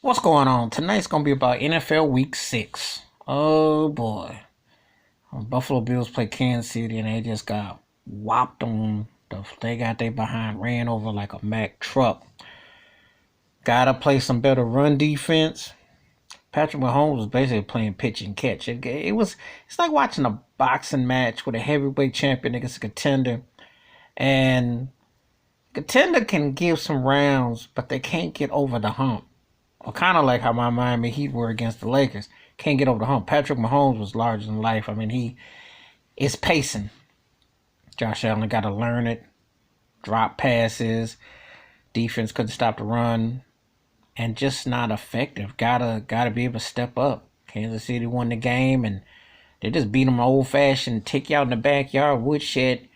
What's going on? Tonight's gonna be about NFL Week 6. Oh boy. Buffalo Bills play Kansas City and they just got whopped on. They got their behind ran over like a Mack truck. Gotta play some better run defense. Patrick Mahomes was basically playing pitch and catch. It's like watching a boxing match with a heavyweight champion against a contender. And contender can give some rounds, but they can't get over the hump. Or kind of like how my Miami Heat were against the Lakers. Can't get over the hump. Patrick Mahomes was larger than life. I mean, he is pacing. Josh Allen got to learn it. Drop passes. Defense couldn't stop the run. And just not effective. Gotta be able to step up. Kansas City won the game and they just beat them old fashioned, take you out in the backyard, woodshed,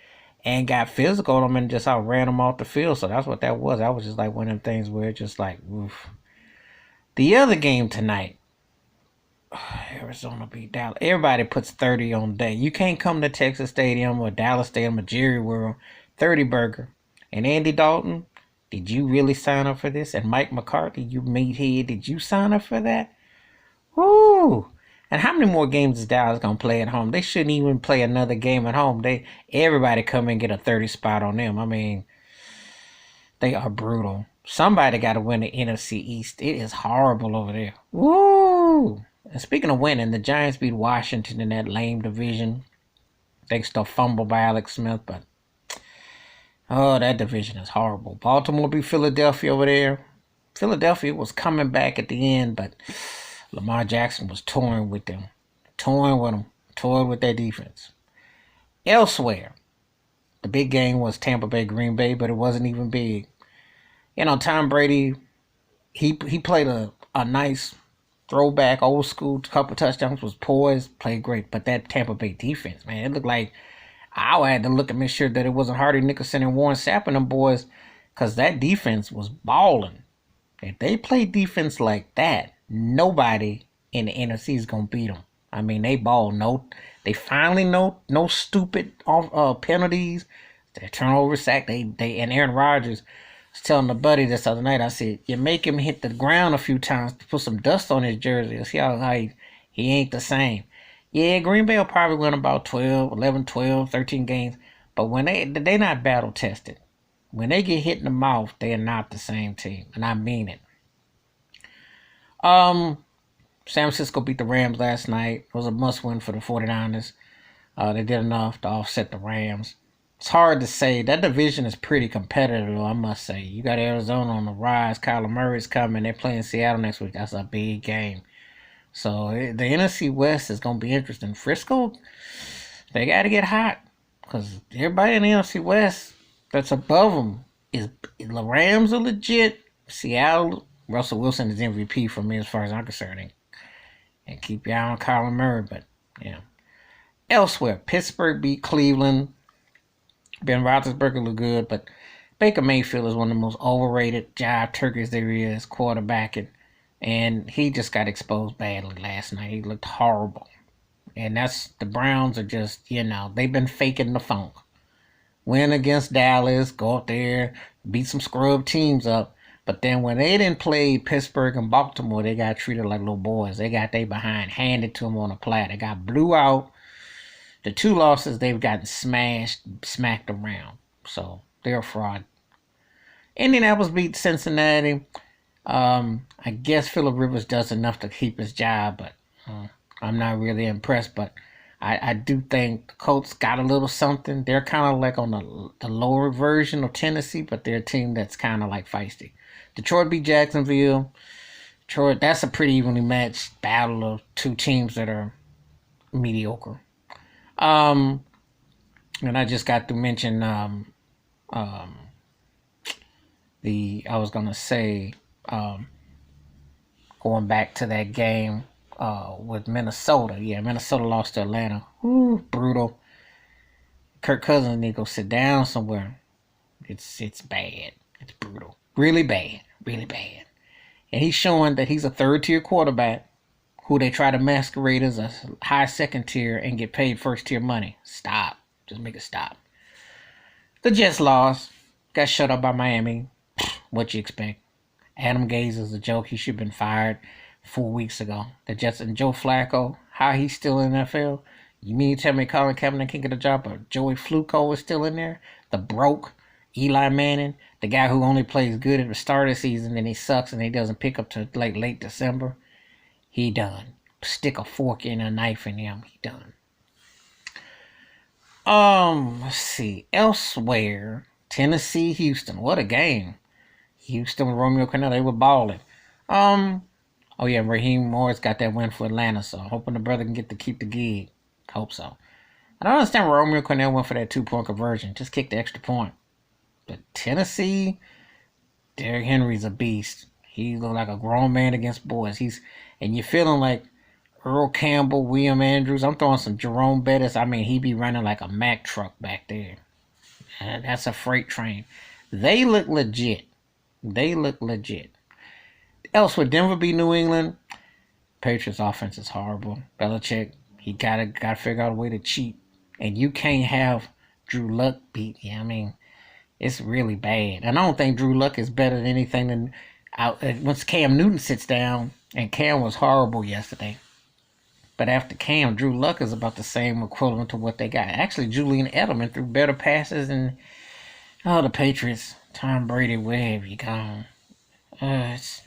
and got physical on them and just outran them off the field. So that's what that was. That was just like one of them things where it's just like, oof. The other game tonight, Arizona beat Dallas. Everybody puts 30 on the day. You can't come to Texas Stadium or Dallas Stadium or Jerry World, 30 burger. And Andy Dalton, did you really sign up for this? And Mike McCarthy, you meathead, did you sign up for that? Woo! And how many more games is Dallas gonna play at home? They shouldn't even play another game at home. Everybody come and get a 30 spot on them. I mean, they are brutal. Somebody got to win the NFC East. It is horrible over there. Woo! And speaking of winning, the Giants beat Washington in that lame division. Thanks to a fumble by Alex Smith, but that division is horrible. Baltimore beat Philadelphia over there. Philadelphia was coming back at the end, but Lamar Jackson was toying with them. Toying with their defense. Elsewhere, the big game was Tampa Bay Green Bay, but it wasn't even big. Tom Brady, he played a nice throwback, old school, couple touchdowns, was poised, played great. But that Tampa Bay defense, man, it looked like I had to look and make sure that it wasn't Hardy Nickerson and Warren Sapp and them boys, because that defense was balling. If they play defense like that, nobody in the NFC is going to beat them. I mean, they ball. They finally no stupid penalties. They turnover sack. And Aaron Rodgers was telling the buddy this other night, I said, you make him hit the ground a few times to put some dust on his jersey. See how he ain't the same. Yeah, Green Bay will probably win about 12, 11, 12, 13 games. But when they not battle tested. When they get hit in the mouth, they are not the same team. And I mean it. San Francisco beat the Rams last night. It was a must-win for the 49ers. They did enough to offset the Rams. It's hard to say. That division is pretty competitive, though, I must say. You got Arizona on the rise. Kyler Murray's coming. They're playing Seattle next week. That's a big game. So the NFC West is going to be interesting. Frisco, they got to get hot. Because everybody in the NFC West that's above them the Rams are legit. Seattle, Russell Wilson is MVP for me as far as I'm concerned. And keep your eye on Kyler Murray. But, yeah. Elsewhere, Pittsburgh beat Cleveland. Ben Roethlisberger looked good, but Baker Mayfield is one of the most overrated jive turkeys there is, quarterbacking. And he just got exposed badly last night. He looked horrible. And the Browns are just, they've been faking the funk. Win against Dallas, go up there, beat some scrub teams up. But then when they didn't play Pittsburgh and Baltimore, they got treated like little boys. They got their behind handed to them on a platter. They got blew out. The two losses, they've gotten smacked around. So, they're a fraud. Indianapolis beat Cincinnati. I guess Phillip Rivers does enough to keep his job, but I'm not really impressed. But I do think the Colts got a little something. They're kind of like on the lower version of Tennessee, but they're a team that's kind of like feisty. Detroit beat Jacksonville. Detroit, that's a pretty evenly matched battle of two teams that are mediocre. And I just got to mention I was gonna say going back to that game with Minnesota. Yeah, Minnesota lost to Atlanta. Ooh, brutal. Kirk Cousins need to go sit down somewhere. It's bad. It's brutal. Really bad. Really bad. And he's showing that he's a third-tier quarterback who they try to masquerade as a high second tier and get paid first tier money. Stop. Just make it stop. The Jets lost. Got shut up by Miami. What you expect? Adam Gase is a joke. He should have been fired 4 weeks ago. The Jets and Joe Flacco, how he's still in the NFL? You mean to tell me Colin Kaepernick can't get a job, but Joey Flacco is still in there? The broke Eli Manning, the guy who only plays good at the start of the season and he sucks and he doesn't pick up to like late December. He done. Stick a fork in a knife in him. He done. Let's see. Elsewhere, Tennessee, Houston. What a game. Houston with Romeo Crennel, they were balling. Oh yeah, Raheem Morris got that win for Atlanta, so I'm hoping the brother can get to keep the gig. Hope so. I don't understand why Romeo Crennel went for that 2-point conversion. Just kick the extra point. But Tennessee, Derrick Henry's a beast. He looked like a grown man against boys. And you're feeling like Earl Campbell, William Andrews. I'm throwing some Jerome Bettis. I mean, he be running like a Mack truck back there. And that's a freight train. They look legit. Elsewhere, Denver beat New England. Patriots offense is horrible. Belichick, he gotta figure out a way to cheat. And you can't have Drew Luck beat you. I mean, it's really bad. And I don't think Drew Luck is better than anything than once Cam Newton sits down, and Cam was horrible yesterday. But after Cam, Drew Luck is about the same equivalent to what they got. Actually, Julian Edelman threw better passes than the Patriots. Tom Brady, where have you gone? It's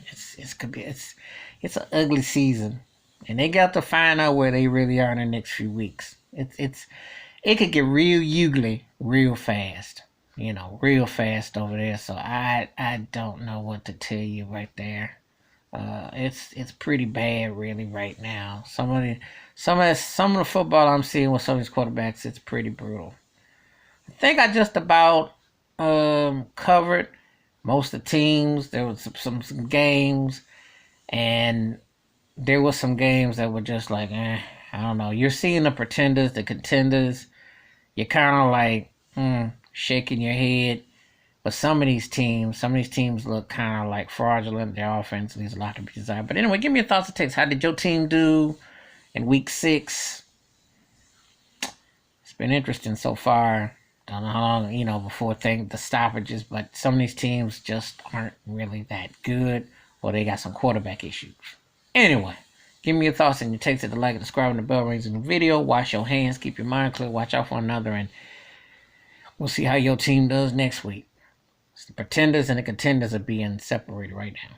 an ugly season, and they got to find out where they really are in the next few weeks. It could get real ugly real fast, real fast over there. So I don't know what to tell you right there. It's pretty bad really right now. Some of the football I'm seeing with some of these quarterbacks, it's pretty brutal. I think I just about covered most of the teams. There was some games, and there were some games that were just like, I don't know. You're seeing the pretenders, the contenders. You're kind of like shaking your head. But some of these teams look kind of like fraudulent. Their offense leaves a lot to be desired. But anyway, give me your thoughts and takes. How did your team do in week 6? It's been interesting so far. Don't know how long, before the stoppages. But some of these teams just aren't really that good. Or they got some quarterback issues. Anyway, give me your thoughts and your takes at the like and subscribe and the bell rings in the video. Wash your hands. Keep your mind clear. Watch out for one another. And we'll see how your team does next week. The pretenders and the contenders are being separated right now.